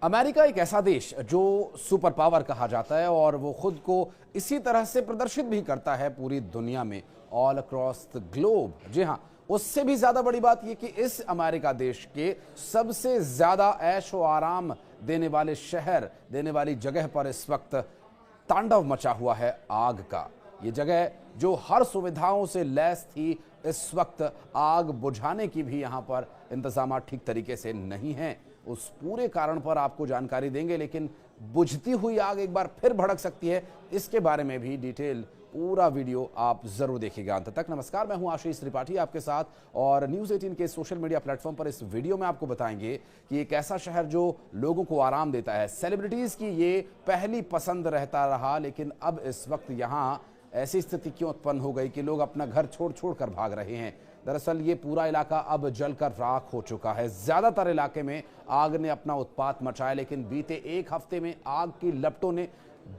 America एक ऐसा देश जो सुपर पावर कहा जाता है और वो खुद को इसी तरह से प्रदर्शित भी करता है पूरी दुनिया में, ऑल अक्रॉस द ग्लोब। जी हाँ, उससे भी ज्यादा बड़ी बात यह कि इस अमेरिका देश के सबसे ज्यादा ऐशो आराम देने वाले शहर, देने वाली जगह पर इस वक्त तांडव मचा हुआ है आग का। ये जगह जो हर सुविधाओं से लैस थी, इस वक्त आग बुझाने की भी यहाँ पर इंतजाम ठीक तरीके से नहीं है। उस पूरे कारण पर आपको जानकारी देंगे, लेकिन बुझती हुई आग एक बार फिर भड़क सकती है, इसके बारे में भी डिटेल पूरा वीडियो आप जरूर देखिएगा अंत तक। नमस्कार, मैं हूं आशीष त्रिपाठी आपके साथ, और न्यूज़ 18 के सोशल मीडिया प्लेटफॉर्म पर इस वीडियो में आपको बताएंगे कि एक ऐसा शहर जो लोगों को आराम देता है, सेलिब्रिटीज की ये पहली पसंद रहता रहा, लेकिन अब इस वक्त यहाँ ऐसी स्थिति क्यों उत्पन्न हो गई कि लोग अपना घर छोड़ छोड़ कर भाग रहे हैं। दरअसल ये पूरा इलाका अब जलकर राख हो चुका है। ज्यादातर इलाके में आग ने अपना उत्पात मचाया, लेकिन बीते एक हफ्ते में आग की लपटों ने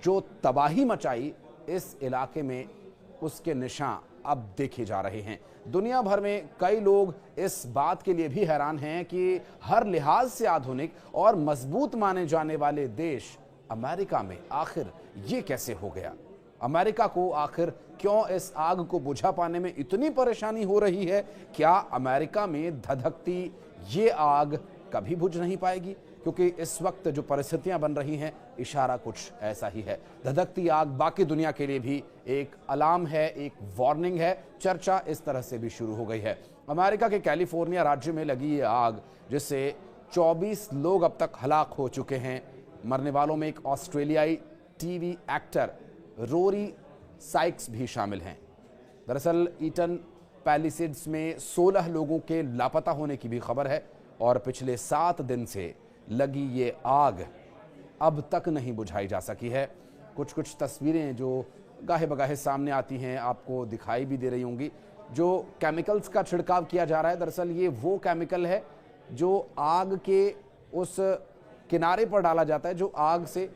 जो तबाही मचाई इस इलाके में, उसके निशान अब देखे जा रहे हैं। दुनिया भर में कई लोग इस बात के लिए भी हैरान हैं कि हर लिहाज से आधुनिक और मजबूत माने जाने वाले देश अमेरिका में आखिर ये कैसे हो गया। अमेरिका को आखिर क्यों इस आग को बुझा पाने में इतनी परेशानी हो रही है? क्या अमेरिका में धधकती ये आग कभी बुझ नहीं पाएगी? क्योंकि इस वक्त जो परिस्थितियां बन रही हैं, इशारा कुछ ऐसा ही है। धधकती आग बाकी दुनिया के लिए भी एक अलार्म है, एक वार्निंग है। चर्चा इस तरह से भी शुरू हो गई है। अमेरिका के कैलिफोर्निया राज्य में लगी ये आग, जिससे 24 लोग अब तक हलाक हो चुके हैं। मरने वालों में एक ऑस्ट्रेलियाई टीवी एक्टर रोरी साइक्स भी शामिल हैं। दरअसल ईटन पैलिसेड्स में 16 लोगों के लापता होने की भी खबर है, और पिछले 7 दिन से लगी ये आग अब तक नहीं बुझाई जा सकी है। कुछ तस्वीरें जो गाहे बगाहे सामने आती हैं, आपको दिखाई भी दे रही होंगी। जो केमिकल्स का छिड़काव किया जा रहा है, दरअसल ये वो केमिकल है जो आग के उस किनारे पर डाला जाता है, जो आग से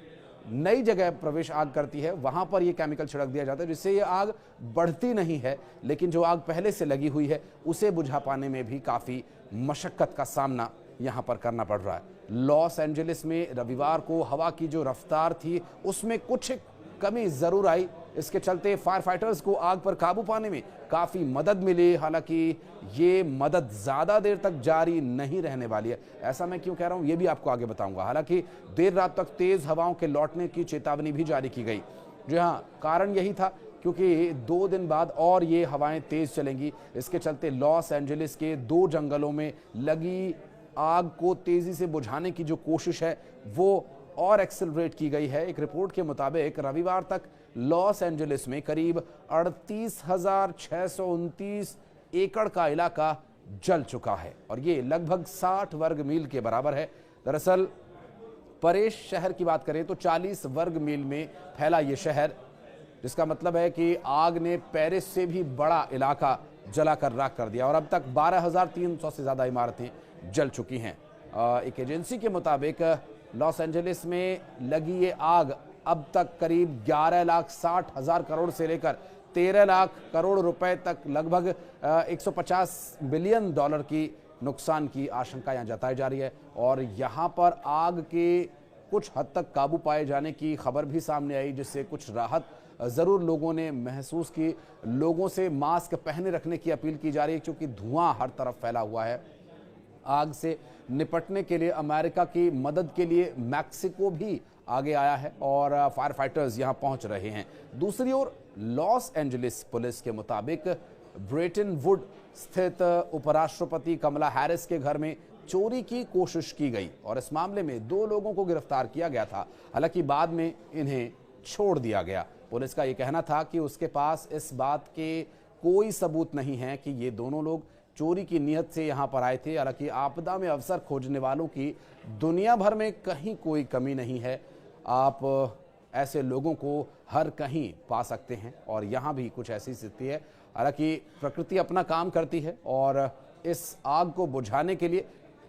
नई जगह प्रवेश आग करती है, वहां पर यह केमिकल छिड़क दिया जाता है, जिससे ये आग बढ़ती नहीं है, लेकिन जो आग पहले से लगी हुई है उसे बुझा पाने में भी काफी मशक्कत का सामना यहां पर करना पड़ रहा है। लॉस एंजलिस में रविवार को हवा की जो रफ्तार थी, उसमें कुछ कमी जरूर आई। इसके चलते फायर फाइटर्स को आग पर काबू पाने में काफी मदद मिली। हालांकि ये मदद ज्यादा देर तक जारी नहीं रहने वाली है। ऐसा मैं क्यों कह रहा हूं, ये भी आपको आगे बताऊंगा। हालांकि देर रात तक तेज हवाओं के लौटने की चेतावनी भी जारी की गई। जी हां, कारण यही था क्योंकि 2 दिन बाद और ये हवाएं तेज चलेंगी। इसके चलते लॉस एंजलिस के 2 जंगलों में लगी आग को तेजी से बुझाने की जो कोशिश है, वो और एक्सेलरेट की गई है। एक रिपोर्ट के मुताबिक रविवार तक लॉस एंजलिस में करीब 38,629 एकड़ का इलाका जल चुका है, और ये लगभग 60 वर्ग मील के बराबर है। दरअसल परेश शहर की बात करें तो 40 वर्ग मील में फैला ये शहर, जिसका मतलब है कि आग ने पेरिस से भी बड़ा इलाका जलाकर राख कर दिया, और अब तक 12,300 से ज्यादा इमारतें जल चुकी हैं। एक एजेंसी के मुताबिक लॉस एंजलिस में लगी ये आग अब तक करीब 11,60,000 करोड़ से लेकर 13 लाख करोड़ रुपए तक, लगभग 150 बिलियन डॉलर की नुकसान की आशंका यहां जताई जा रही है। और यहां पर आग के कुछ हद तक काबू पाए जाने की खबर भी सामने आई, जिससे कुछ राहत जरूर लोगों ने महसूस की। लोगों से मास्क पहने रखने की अपील की जा रही है, क्योंकि धुआं हर तरफ फैला हुआ है। आग से निपटने के लिए अमेरिका की मदद के लिए मैक्सिको भी आगे आया है, और फायर फाइटर्स यहां पहुंच रहे हैं। दूसरी ओर लॉस एंजलिस पुलिस के मुताबिक ब्रेटन वुड स्थित उपराष्ट्रपति कमला हैरिस के घर में चोरी की कोशिश की गई, और इस मामले में 2 लोगों को गिरफ्तार किया गया था। हालांकि बाद में इन्हें छोड़ दिया गया। पुलिस का यह कहना था कि उसके पास इस बात के कोई सबूत नहीं है कि ये दोनों लोग चोरी की नीयत से यहां पर आए थे। हालांकि आपदा में अवसर खोजने वालों की दुनिया भर में कहीं कोई कमी नहीं है। आप ऐसे लोगों को हर कहीं पा सकते हैं, और यहां भी कुछ ऐसी स्थिति है। हालांकि प्रकृति अपना काम करती है, और इस आग को बुझाने के लिए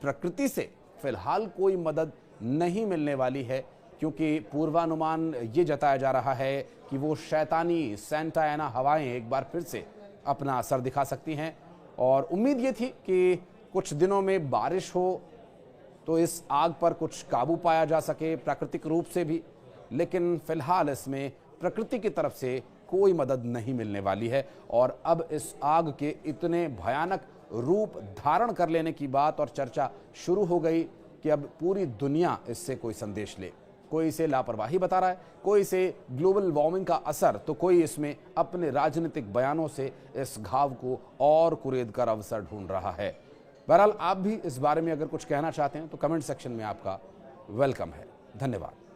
प्रकृति से फिलहाल कोई मदद नहीं मिलने वाली है, क्योंकि पूर्वानुमान ये जताया जा रहा है कि वो शैतानी सेंटा एना हवाएं एक बार फिर से अपना असर दिखा सकती हैं। और उम्मीद ये थी कि कुछ दिनों में बारिश हो तो इस आग पर कुछ काबू पाया जा सके प्राकृतिक रूप से भी। लेकिन फिलहाल इसमें प्रकृति की तरफ से कोई मदद नहीं मिलने वाली है और अब इस आग के इतने भयानक रूप धारण कर लेने की बात और चर्चा शुरू हो गई कि अब पूरी दुनिया इससे कोई संदेश ले। कोई इसे लापरवाही बता रहा है, कोई इसे ग्लोबल वार्मिंग का असर, तो कोई इसमें अपने राजनीतिक बयानों से इस घाव को और कुरेद कर अवसर ढूंढ रहा है। बहरहाल आप भी इस बारे में अगर कुछ कहना चाहते हैं तो कमेंट सेक्शन में आपका वेलकम है। धन्यवाद।